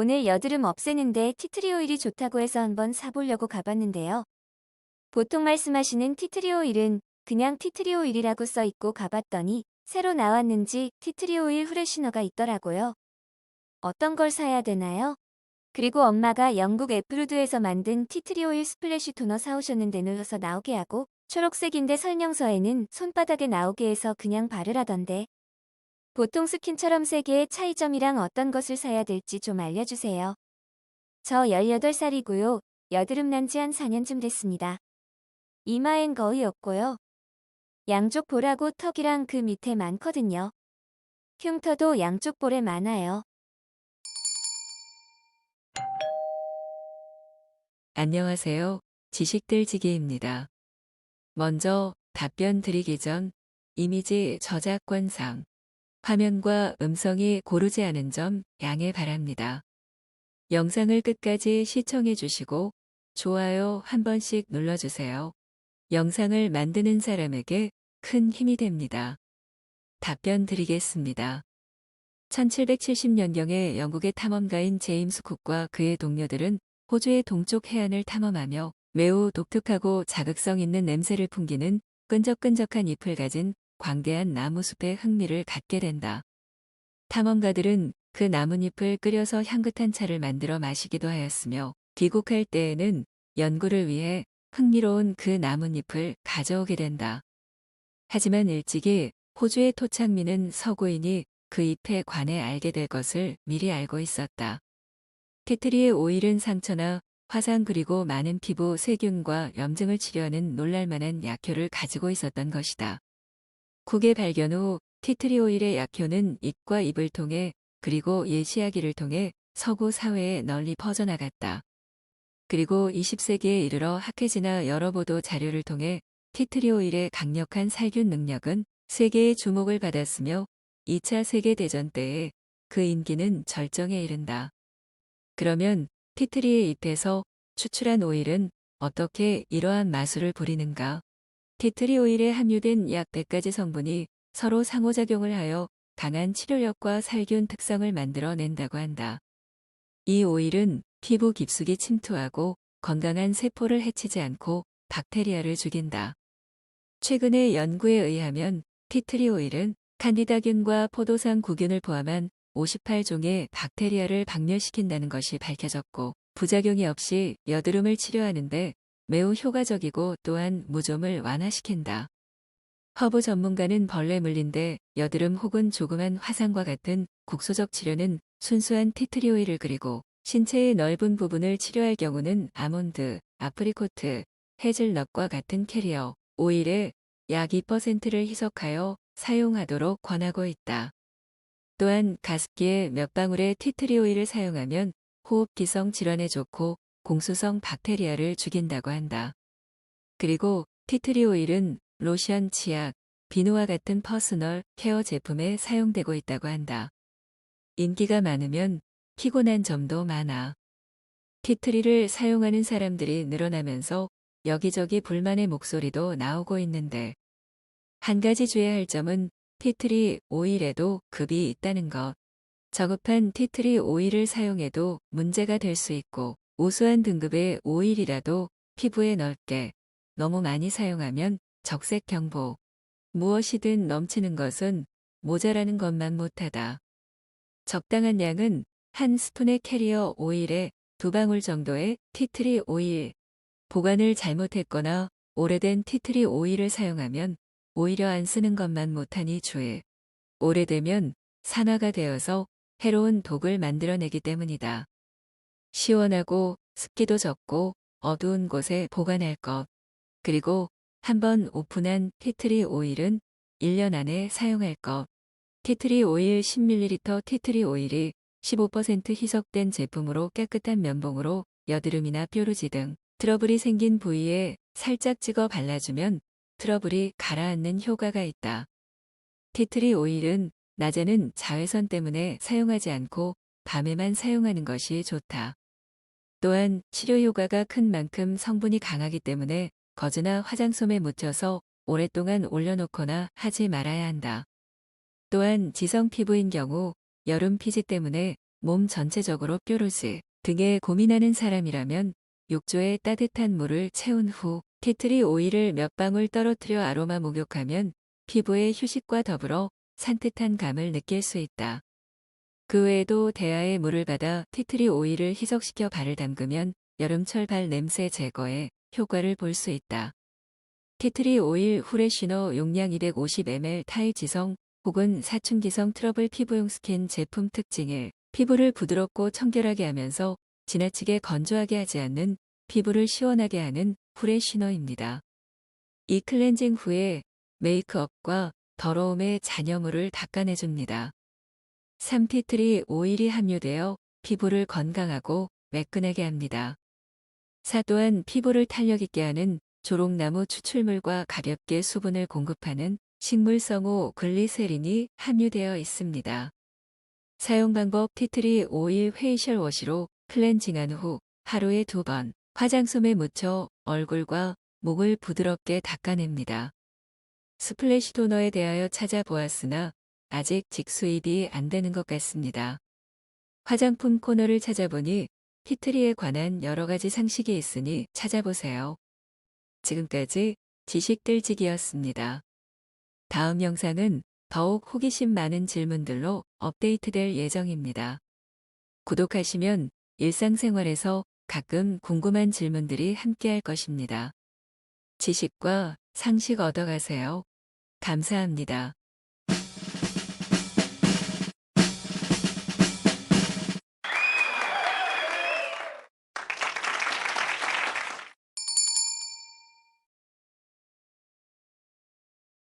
오늘 여드름 없애는데 티트리 오일이 좋다고 해서 한번 사보려고 가봤는데요. 보통 말씀하시는 티트리 오일은 그냥 티트리 오일이라고 써있고 가봤더니 새로 나왔는지 티트리 오일 후레쉬너가 있더라고요. 어떤 걸 사야 되나요? 그리고 엄마가 영국 애플우드에서 만든 티트리 오일 스플래시 토너 사오셨는데 눌러서 나오게 하고 초록색인데 설명서에는 손바닥에 나오게 해서 그냥 바르라던데. 보통 스킨처럼 세 개의 차이점이랑 어떤 것을 사야 될지 좀 알려주세요. 저 18살이고요. 여드름 난 지 한 4년쯤 됐습니다. 이마엔 거의 없고요. 양쪽 볼하고 턱이랑 그 밑에 많거든요. 흉터도 양쪽 볼에 많아요. 안녕하세요. 지식들지기입니다. 먼저 답변 드리기 전 이미지 저작권상 화면과 음성이 고르지 않은 점 양해 바랍니다. 영상을 끝까지 시청해 주시고 좋아요 한 번씩 눌러주세요. 영상을 만드는 사람에게 큰 힘이 됩니다. 답변 드리겠습니다. 1770년경에 영국의 탐험가인 제임스 쿡과 그의 동료들은 호주의 동쪽 해안을 탐험하며 매우 독특하고 자극성 있는 냄새를 풍기는 끈적끈적한 잎을 가진 광대한 나무숲에 흥미를 갖게 된다. 탐험가들은 그 나뭇잎을 끓여서 향긋한 차를 만들어 마시기도 하였으며 귀국할 때에는 연구를 위해 흥미로운 그 나뭇잎을 가져오게 된다. 하지만 일찍이 호주의 토착민은 서구인이 그 잎에 관해 알게 될 것을 미리 알고 있었다. 티트리의 오일은 상처나 화상 그리고 많은 피부 세균과 염증을 치료하는 놀랄만한 약효를 가지고 있었던 것이다. 국의 발견 후 티트리 오일의 약효는 입과 입을 통해 그리고 예시하기를 통해 서구 사회에 널리 퍼져나갔다. 그리고 20세기에 이르러 학회지나 여러 보도 자료를 통해 티트리 오일의 강력한 살균 능력은 세계의 주목을 받았으며 2차 세계대전 때에 그 인기는 절정에 이른다. 그러면 티트리의 잎에서 추출한 오일은 어떻게 이러한 마술을 부리는가? 티트리 오일에 함유된 약 100가지 성분이 서로 상호작용을 하여 강한 치료력과 살균 특성을 만들어낸다고 한다. 이 오일은 피부 깊숙이 침투하고 건강한 세포를 해치지 않고 박테리아를 죽인다. 최근의 연구에 의하면 티트리 오일은 칸디다균과 포도상 구균을 포함한 58종의 박테리아를 박멸시킨다는 것이 밝혀졌고 부작용이 없이 여드름을 치료하는데 매우 효과적이고 또한 무좀을 완화시킨다. 허브 전문가는 벌레 물린데 여드름 혹은 조그만 화상과 같은 국소적 치료는 순수한 티트리 오일을 그리고 신체의 넓은 부분을 치료할 경우는 아몬드, 아프리코트, 헤즐넛과 같은 캐리어 오일에 약 2%를 희석하여 사용하도록 권하고 있다. 또한 가습기에 몇 방울의 티트리 오일을 사용하면 호흡기성 질환에 좋고 공수성 박테리아를 죽인다고 한다. 그리고 티트리 오일은 로션, 치약, 비누와 같은 퍼스널 케어 제품에 사용되고 있다고 한다. 인기가 많으면 피곤한 점도 많아. 티트리를 사용하는 사람들이 늘어나면서 여기저기 불만의 목소리도 나오고 있는데 한 가지 주의할 점은 티트리 오일에도 급이 있다는 것. 저급한 티트리 오일을 사용해도 문제가 될 수 있고 우수한 등급의 오일이라도 피부에 넓게 너무 많이 사용하면 적색 경보. 무엇이든 넘치는 것은 모자라는 것만 못하다. 적당한 양은 한 스푼의 캐리어 오일에 2방울 정도의 티트리 오일. 보관을 잘못했거나 오래된 티트리 오일을 사용하면 오히려 안 쓰는 것만 못하니 주의. 오래되면 산화가 되어서 해로운 독을 만들어내기 때문이다. 시원하고 습기도 적고 어두운 곳에 보관할 것. 그리고 한번 오픈한 티트리 오일은 1년 안에 사용할 것. 티트리 오일 10ml 티트리 오일이 15% 희석된 제품으로 깨끗한 면봉으로 여드름이나 뾰루지 등 트러블이 생긴 부위에 살짝 찍어 발라주면 트러블이 가라앉는 효과가 있다. 티트리 오일은 낮에는 자외선 때문에 사용하지 않고 밤에만 사용하는 것이 좋다. 또한 치료 효과가 큰 만큼 성분이 강하기 때문에 거즈나 화장솜에 묻혀서 오랫동안 올려놓거나 하지 말아야 한다. 또한 지성 피부인 경우 여름 피지 때문에 몸 전체적으로 뾰루지 등에 고민하는 사람이라면 욕조에 따뜻한 물을 채운 후 티트리 오일을 몇 방울 떨어뜨려 아로마 목욕하면 피부의 휴식과 더불어 산뜻한 감을 느낄 수 있다. 그 외에도 대야에 물을 받아 티트리 오일을 희석시켜 발을 담그면 여름철 발 냄새 제거에 효과를 볼 수 있다. 티트리 오일 후레쉬너 용량 250ml 타일 지성 혹은 사춘기성 트러블 피부용 스킨 제품 특징 1. 피부를 부드럽고 청결하게 하면서 지나치게 건조하게 하지 않는 피부를 시원하게 하는 후레쉬너입니다. 이 클렌징 후에 메이크업과 더러움의 잔여물을 닦아내줍니다. 3. 티트리 오일이 함유되어 피부를 건강하고 매끈하게 합니다. 4. 또한 피부를 탄력 있게 하는 조롱나무 추출물과 가볍게 수분을 공급하는 식물성호 글리세린이 함유되어 있습니다. 사용 방법 티트리 오일 페이셜 워시로 클렌징한 후 하루에 2번 화장솜에 묻혀 얼굴과 목을 부드럽게 닦아냅니다. 스플래시 토너에 대하여 찾아보았으나 아직 직수입이 안 되는 것 같습니다. 화장품 코너를 찾아보니 티트리에 관한 여러 가지 상식이 있으니 찾아보세요. 지금까지 지식들지기였습니다. 다음 영상은 더욱 호기심 많은 질문들로 업데이트될 예정입니다. 구독하시면 일상생활에서 가끔 궁금한 질문들이 함께할 것입니다. 지식과 상식 얻어가세요. 감사합니다.